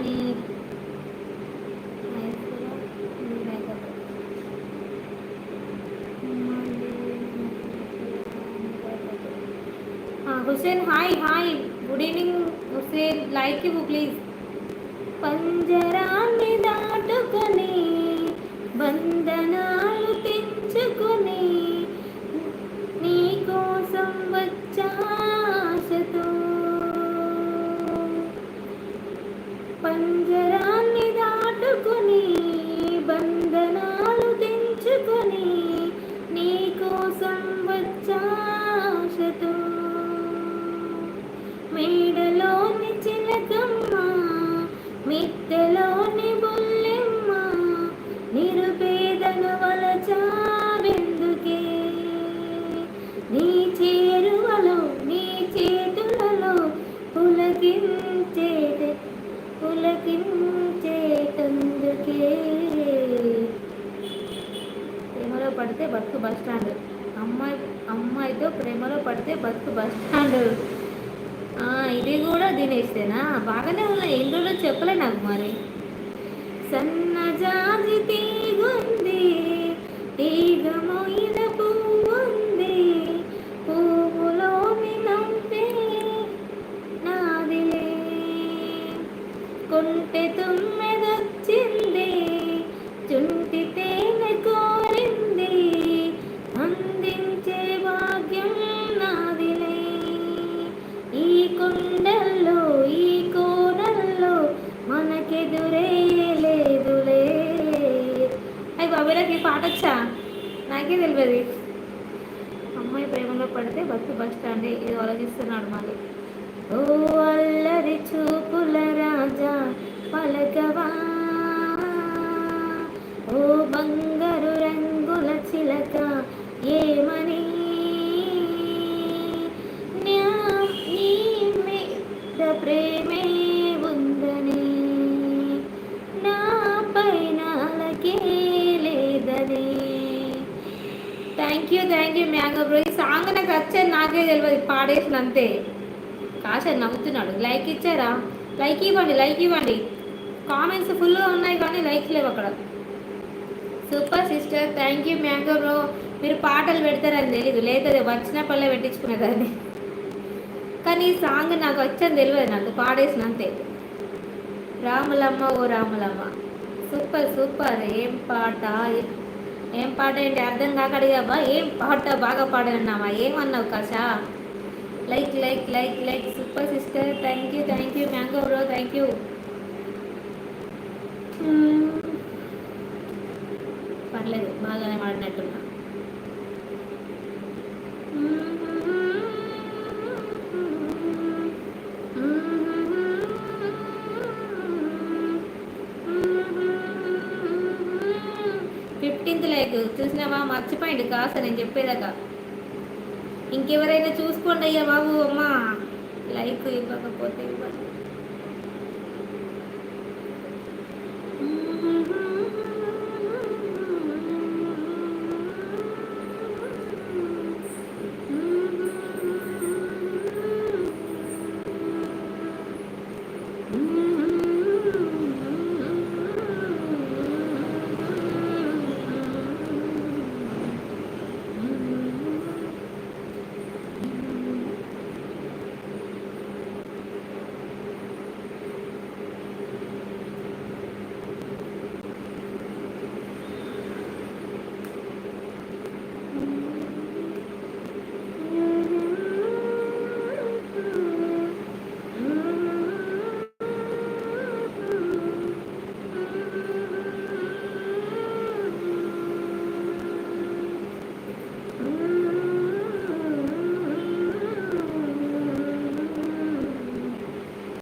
నీ Hussain hi hi, good evening Hussain, like ఇవ్వు please. పంజరాన్ని దాటుకొని బంధనాలు తెంచుకొని నీ కోసం వచ్చాశతో, పంజరాన్ని దాటుకొని బంధనాలు తెంచుకొని నీ కోసం వచ్చాశతో, మేడలోని చిలకమ్మ మిత్తెలోని బుల్లెమ్మ నిరుపేదను వలచావెందుకే, నీ చేరువలో నీ చేతులలో పులకించేటందుకే. ప్రేమలో పడితే బతుకు బస్ స్టాండ్, అమ్మాయితో ప్రేమలో పడితే బతుకు బస్ స్టాండ్. ఇది కూడా తినేస్తేనా? బాగానే ఉన్నాయి, ఎన్ని రోజులు చెప్పలే నాకు. మరి సన్నజాజి తీగుంది, తీగ మోయిన పువ్వుంది, పువ్వులోని నవ్వే నాదిలే, కొంటె తుమ్మెదొచ్చింది, చుంటి తేనె కోరింది, అందించే భాగ్యం నాదిలే, ఈ కొండల్లో ఈ కోనల్లో మనకెదురే లేదులే. అయ్యి బాబులకి పాట వచ్చా? నాకే తెలియదు. అమ్మాయి ప్రేమలో పడితే బస్సు బస్ స్టాండ్, ఇది ఆలోచిస్తున్నాడు మళ్ళీ. ఓ అల్లరి చూపుల రాజా పలకవా, ఓ బంగారు రంగుల చిలక ఏమని, నీ మీద ప్రేమే ఉందని, నా పైన అలకే లేదని. Thank you mango bro. ఈ సాంగ్ నాకు వచ్చేది నాకే తెలియదు, పాడేసిన అంతే. కాశ నవ్వుతున్నాడు. లైక్ ఇచ్చారా? లైక్ ఇవ్వండి. కామెంట్స్ ఫుల్గా ఉన్నాయి కానీ లైక్స్ లేవు అక్కడ. Super sister, thank you mango bro. మీరు పాటలు పెడతారని తెలీదు, లేదా వచ్చిన పల్లె పెట్టించుకునేదాన్ని. కానీ ఈ సాంగ్ నాకు వచ్చని తెలియదు, నాకు పాడేసిన అంతే. రాములమ్మ ఓ రాములమ్మ, సూపర్. ఏం పాట ఏంటి అర్థం కాక అడిగాబా? ఏం పాట బాగా పాడనన్నామా? ఏమన్నావు కాశా? Like super sister, thank you mango bro, thank you. పర్లేదు, బాగానే మాడినట్టున్నా. 15th లైక్ చూసినావా? మర్చిపోయింది కాస్త నేను చెప్పేదాకా. ఇంకెవరైనా చూసుకోండి అయ్యా బాబు. అమ్మా లైక్ ఇవ్వకపోతే ఇవ్వండి.